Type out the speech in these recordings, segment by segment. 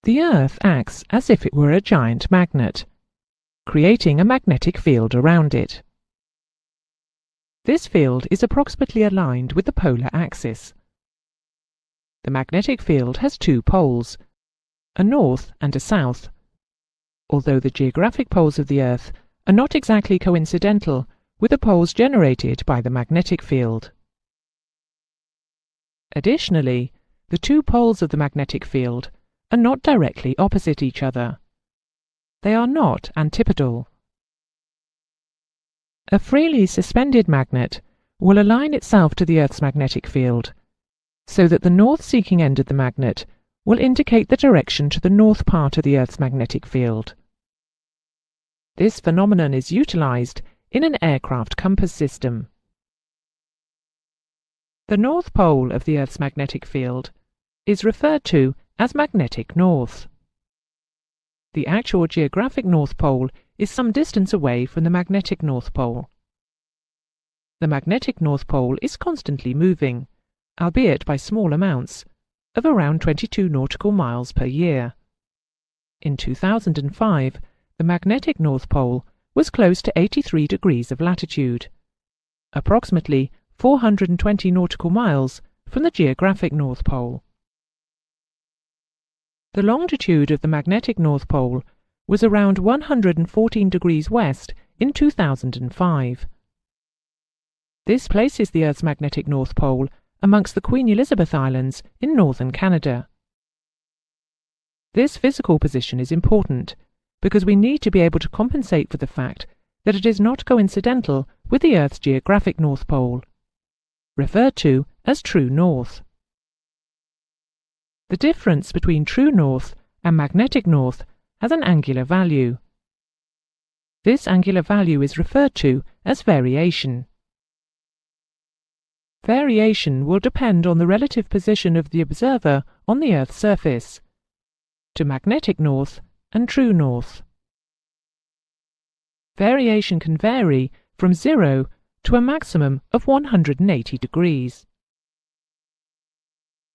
The Earth acts as if it were a giant magnet, creating a magnetic field around it. This field is approximately aligned with the polar axis. The magnetic field has two poles, a north and a south, although the geographic poles of the Earth are not exactly coincidental with the poles generated by the magnetic field. Additionally, the two poles of the magnetic field are not directly opposite each other. They are not antipodal. A freely suspended magnet will align itself to the Earth's magnetic field, so that the north-seeking end of the magnet will indicate the direction to the north part of the Earth's magnetic field. This phenomenon is utilized in an aircraft compass system. The north pole of the Earth's magnetic field is referred to as magnetic north. The actual geographic North Pole is some distance away from the magnetic North Pole. The magnetic North Pole is constantly moving, albeit by small amounts, of around 22 nautical miles per year. In 2005, the magnetic North Pole was close to 83 degrees of latitude, approximately 420 nautical miles from the geographic North Pole. The longitude of the magnetic North Pole was around 114 degrees west in 2005. This places the Earth's magnetic North Pole amongst the Queen Elizabeth Islands in northern Canada. This physical position is important because we need to be able to compensate for the fact that it is not coincidental with the Earth's geographic North Pole, referred to as true north. The difference between true north and magnetic north has an angular value. This angular value is referred to as variation. Variation will depend on the relative position of the observer on the Earth's surface, to magnetic north and true north. Variation can vary from 0 to a maximum of 180 degrees.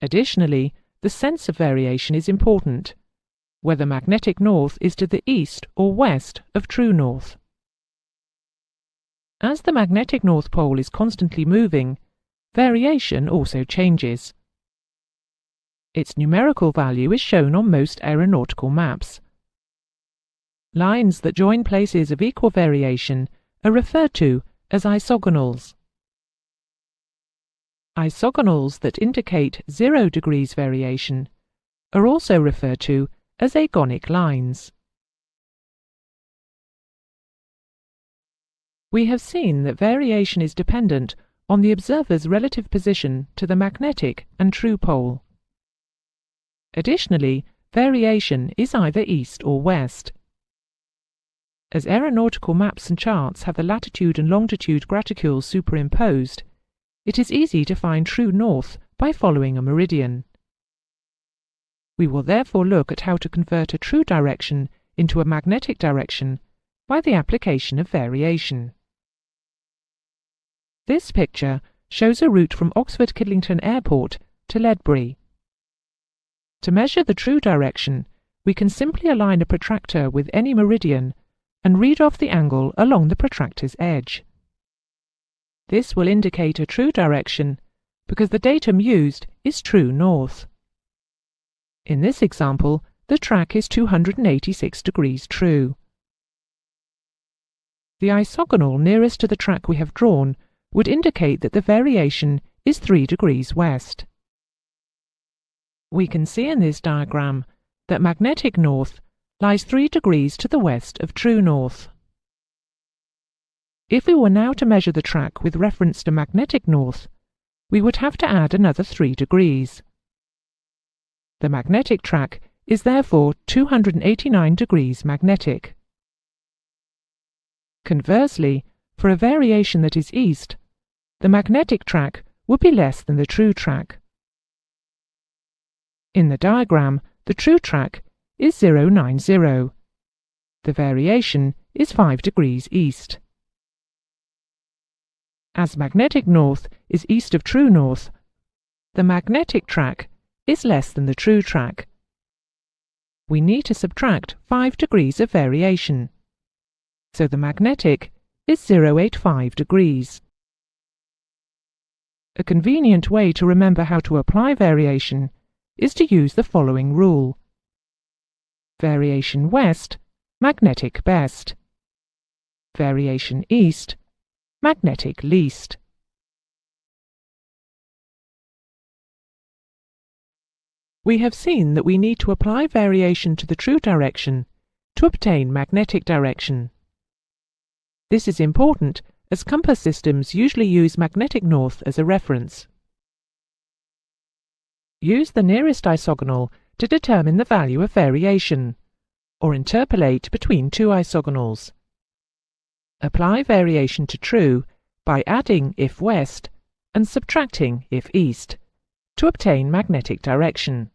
Additionally, the sense of variation is important, whether magnetic north is to the east or west of true north. As the magnetic North Pole is constantly moving, variation also changes. Its numerical value is shown on most aeronautical maps. Lines that join places of equal variation are referred to as isogonals. Isogonals that indicate 0 degrees variation are also referred to as agonic lines. We have seen that variation is dependent on the observer's relative position to the magnetic and true pole. Additionally, variation is either east or west. As aeronautical maps and charts have the latitude and longitude graticules superimposed, it is easy to find true north by following a meridian. We will therefore look at how to convert a true direction into a magnetic direction by the application of variation. This picture shows a route from Oxford Kidlington Airport to Ledbury. To measure the true direction, we can simply align a protractor with any meridian and read off the angle along the protractor's edge. This will indicate a true direction because the datum used is true north. In this example, the track is 286 degrees true. The isogonal nearest to the track we have drawn would indicate that the variation is 3 degrees west. We can see in this diagram that magnetic north lies 3 degrees to the west of true north. If we were now to measure the track with reference to magnetic north, we would have to add another 3 degrees. The magnetic track is therefore 289 degrees magnetic. Conversely, for a variation that is east, the magnetic track would be less than the true track. In the diagram, the true track is 090. The variation is 5 degrees east. As magnetic north is east of true north, the magnetic track is less than the true track. we need to subtract 5 degrees of variation. So the magnetic is 0.85 degrees. A convenient way to remember how to apply variation is to use the following rule. Variation west, magnetic best. Variation east, magnetic least. We have seen that we need to apply variation to the true direction to obtain magnetic direction. This is important as compass systems usually use magnetic north as a reference. Use the nearest isogonal to determine the value of variation, or interpolate between two isogonals. Apply variation to true by adding if west and subtracting if east to obtain magnetic direction.